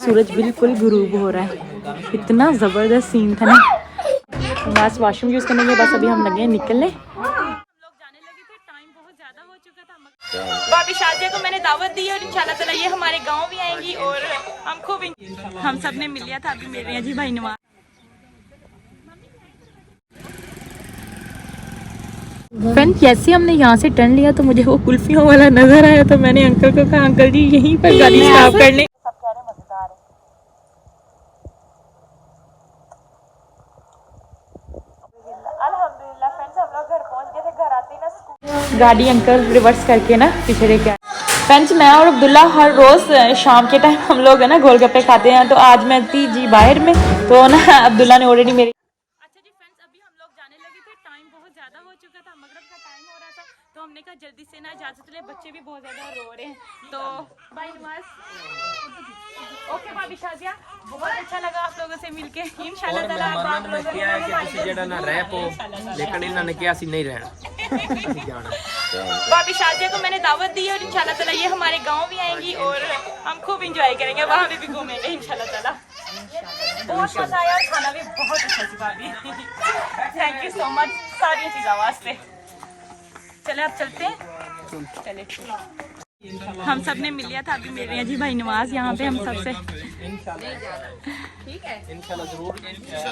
सूरज बिल्कुल गुरूब हो रहा है। इतना ज़बरदस्त सीन था ना। बस वॉशरूम यूज़ करने के बस अभी हम लगे हैं निकलने। भाभी शादिया को मैंने दावत दी है और इंशाल्लाह ताला ये हमारे गांव भी आएंगी और हम सब ने मिल लिया था। अभी मिल रहे हैं जी भाई नवाज। फ्रेंड जैसे हमने यहाँ से टर्न लिया तो मुझे वो कुल्फियों वाला नजर आया तो मैंने अंकल को कहा अंकल जी यहीं पर गाड़ी स्टॉप कर लें। सब कह रहे मजेदार है। अल्हम्दुलिल्लाह फ्रेंड्स हम लोग घर पहुँच गए थे। घर आते ही ना गाड़ी अंकल रिवर्स करके ना पीछे लेके आए। फ्रेंड्स मैं और अब्दुल्ला हर रोज़ शाम के टाइम हम लोग है ना गोलगप्पे खाते हैं। तो आज मैं थी जी बाहर में तो ना अब्दुल्ला ने ऑलरेडी मेरी। अच्छा जी फ्रेंड्स अभी हम लोग जाने लगे थे। टाइम बहुत ज़्यादा हो चुका था। मगरिब का टाइम हो रहा था तो हमने कहा जल्दी से ना इजाज़त ले। बच्चे भी बहुत ज़्यादा रो रहे हैं तो बाय नमाज। ओके भाभी शाजिया बहुत अच्छा लगा आप लोगों से मिलके। इंशाल्लाह ताला आप लोगों ने किया कि ਤੁਸੀਂ ਜਿਹੜਾ ਨਾ ਰਹਿ ਪੋ लेकिन ਇਹਨਾਂ ने किया ਅਸੀਂ नहीं रहना ਅਸੀਂ जाना। भाभी शाजिया को मैंने दावत दी है और इंशाल्लाह ताला ये हमारे गांव भी आएंगी और हम खूब इंजॉय करेंगे। वहाँ भी घूमेंगे इंशाल्लाह ताला। बहुत मजा आया और खाना भी बहुत अच्छा थी भाभी। थैंक यू सो मच सारी चीज़ों वास्ते। चले अब चलते हैं। चले हम सब ने मिल लिया था। अभी मिल रहे हैं जी भाई नवाज यहाँ पे हम सबसे। ठीक है इंशाल्लाह जरूर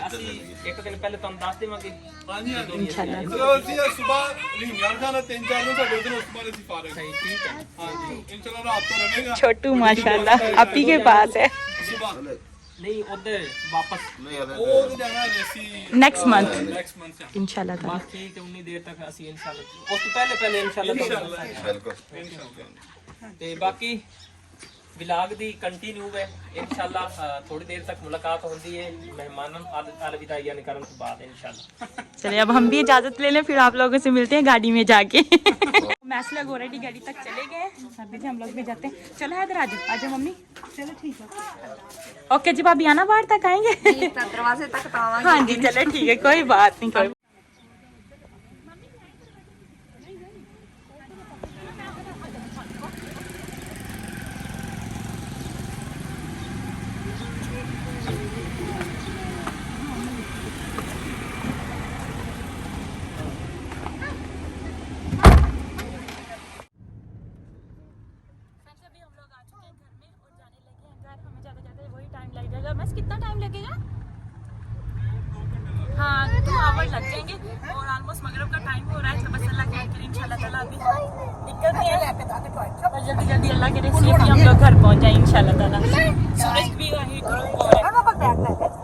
ਅਸੀਂ ਇੱਕ ਦਿਨ ਪਹਿਲੇ ਤੁਹਾਨੂੰ ਦੱਸ ਦੇਵਾਂਗੇ। ਹਾਂਜੀ ਇੰਸ਼ਾਅੱਲਾ ਅਸੀਂ ਸਵੇਰ ਲੀਮਿਆਰ ਖਾਨਾ 3-4 ਨੂੰ ਸਾਡੇ ਉਧਰ ਉਸ ਬਾਰੇ ਅਸੀਂ ਫਾਰਗ ਸਹੀ ठीक है। ਹਾਂਜੀ इंशाल्लाह रात को रहेगा। छोटू माशाल्लाह आप ही के पास है। नहीं उधर वापस वो जाना है ਅਸੀਂ नेक्स्ट मंथ इंशाल्लाह ताला। बस ठीक है उतनी देर तक ਅਸੀਂ इंशाल्लाह ਉਸ ਤੋਂ ਪਹਿਲੇ इंशाल्लाह बिल्कुल। ਤੇ ਬਾਕੀ ਵਿਲਾਗ ਦੀ ਕੰਟੀਨਿਊ ਹੈ इंशाल्लाह। थोड़ी देर तक मुलाकात होती है मेहमानों अलविदा यानी करने के बाद इंशाल्लाह। चलिए अब हम भी इजाजत ले लें फिर आप लोगों से मिलते हैं गाड़ी में जाके। मैच लोग ऑलरेडी गाड़ी तक चले गए अभी हम लोग भी जाते हैं। चलो इधर आ जाओ मम्मी। चलो ठीक है ओके जी भाभी आना बाहर तक आएंगे दरवाजे तक। हाँ जी चलो ठीक है कोई बात नहीं कोई। बस कितना टाइम लगेगा? हाँ 2 आवर लग जाएंगे और ऑलमोस्ट मगरिब का टाइम हो रहा है तो बस अल्लाह के इंशाल्लाह ताला अभी दिक्कत नहीं है और जल्दी जल्दी अल्लाह के सेफ्टी हम लोग घर पहुंच जाए इंशाल्लाह ताला। सूरज भी वहीं ग्रुप हो रहा है।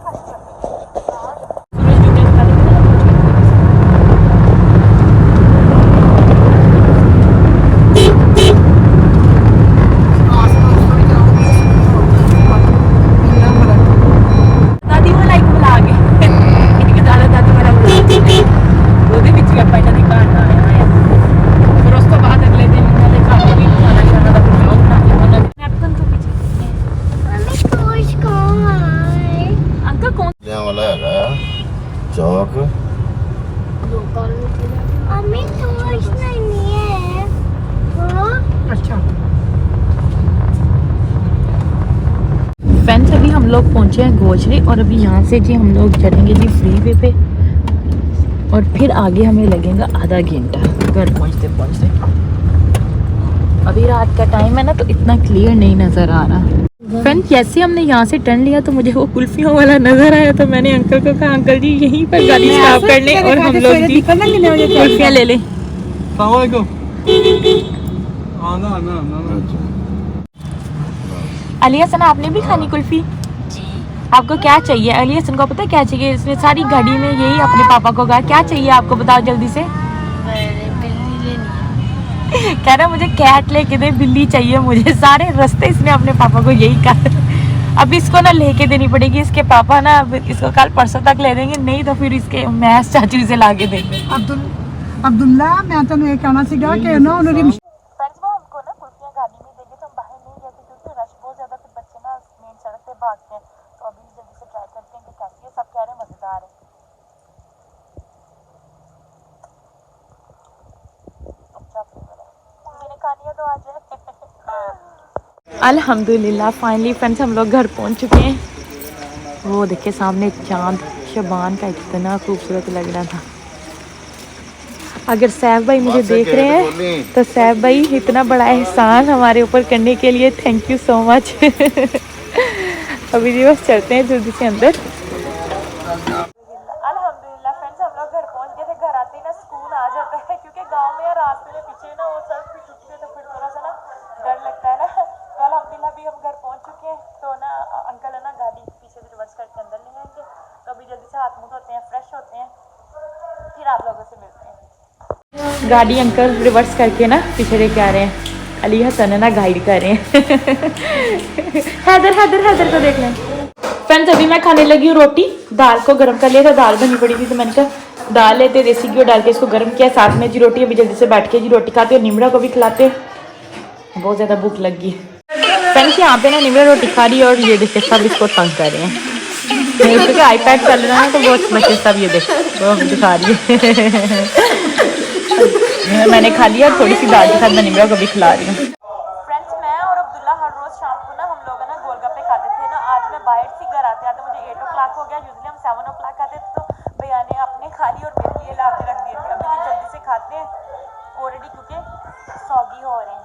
चौक अच्छा फ्रेंड्स अभी हम लोग पहुंचे हैं गोजरी और अभी यहाँ से जी हम लोग चढ़ेंगे जी फ्रीवे पे और फिर आगे हमें लगेगा आधा घंटा घर पहुँचते पहुँचते। अभी रात का टाइम है ना तो इतना क्लियर नहीं नज़र आ रहा। फ्रेंड जैसे हमने यहाँ से टर्न लिया तो मुझे वो कुल्फियों वाला नजर आया तो मैंने अंकल को कहा अंकल जी यहीं पर गाड़ी स्टॉप कर लें और हम लोग जी कुल्फियाँ ले लें। अली हसन आपने भी खानी कुल्फी? आपको क्या चाहिए? अली हसन को पता है क्या चाहिए? इसने सारी गाड़ी में यही अपने पापा को कहा क्या चाहिए आपको बताओ जल्दी से। कह रहा मुझे कैट लेके दे बिल्ली चाहिए मुझे। सारे रास्ते इसने अपने पापा को यही कहा। अब इसको ना लेके देनी पड़ेगी इसके पापा ना इसको कल परसों तक ले देंगे नहीं तो फिर इसके मैस चाचू इसे ला के देंगे। अब्दुल्ला मैं तो ये कहना सीखा कि ना उन्होंने फ्रेंड्स वो हमको ना कुल्फियाँ गाड़ी में देंगे तो हम बाहर नहीं गए थे क्योंकि रश बहुत ज़्यादा फिर बच्चे ना मेन सड़क पे भागते हैं तो अभी जल्दी से ट्राई करते हैं कि कैसी है। सब कह रहे हैं मज़ेदार है। अच्छा फ्लेवर है मैंने खा लिया तो आज है। अल्हम्दुलिल्लाह फाइनली फ्रेंड्स हम लोग घर पहुंच चुके हैं। वो देखिए सामने चांद शबान का कितना खूबसूरत लग रहा था। अगर सैफ भाई मुझे देख रहे हैं तो सैफ भाई इतना बड़ा एहसान हमारे ऊपर करने के लिए थैंक यू सो मच। अभी जी बस चलते हैं जल्दी से अंदर। अल्हम्दुलिल्लाह फ्रेंड्स हम लोग घर पहुंच गए थे। घर आते ही ना सुकून आ जाता है, क्योंकि गांव में या रास्ते में पीछे ना वो सड़क भी टूटी है तो फिर थोड़ा सा ना डर लगता है ना। तो अल्हम्दुलिल्लाह अभी हम घर पहुंच चुके हैं। तो ना अंकल है ना गाड़ी पीछे से रिवर्स करके अंदर ले आएंगे। तो अभी जल्दी से हाथ मुंह धोते हैं, फ्रेश होते हैं, फिर आप लोगों से मिलते हैं। गाड़ी अंकल रिवर्स करके ना पीछे लेके आ रहे हैं। अली हसन है ना गाइड कर रहे हैं। हैदर हैदर हैदर को देख लें। फ्रेंड्स अभी मैं खाने लगी हूँ रोटी। दाल को गर्म कर लिया था, दाल बनी पड़ी थी तो मैंने कहा दाल लेते देसी घी डाल के इसको गर्म किया, साथ में जी रोटी। अभी जल्दी से बैठ के जी रोटी खाते और निमरा को भी खिलाते। बहुत ज़्यादा भूख लगी। फ्रेंड्स यहाँ पे ना निमरा रोटी खा रही है और ये देखिए सब इसको तंग कर रहे हैं। क्योंकि आईपैड चल रहा है तो बहुत बच्चे सब ये देखो वो दिखा रही है। मैंने खा लिया, थोड़ी सी दाल के साथ मैं निमरा को भी खिला रही हूँ। फ्रेंड्स मैं और अब्दुल्ला हर रोज शाम को ना हम लोग है ना गोलगप्पे खाते थे ना। आज मैं बाहर से घर आते आते मुझे 8 o'clock हो गया। यूजुअली हम 7 o'clock खाते थे, तो भैया ने अपने खा ली और मेरे लिए ला के रख दिए थे। अभी तो जल्दी से खाते हैं ऑलरेडी क्योंकि सौगी हो रहे हैं।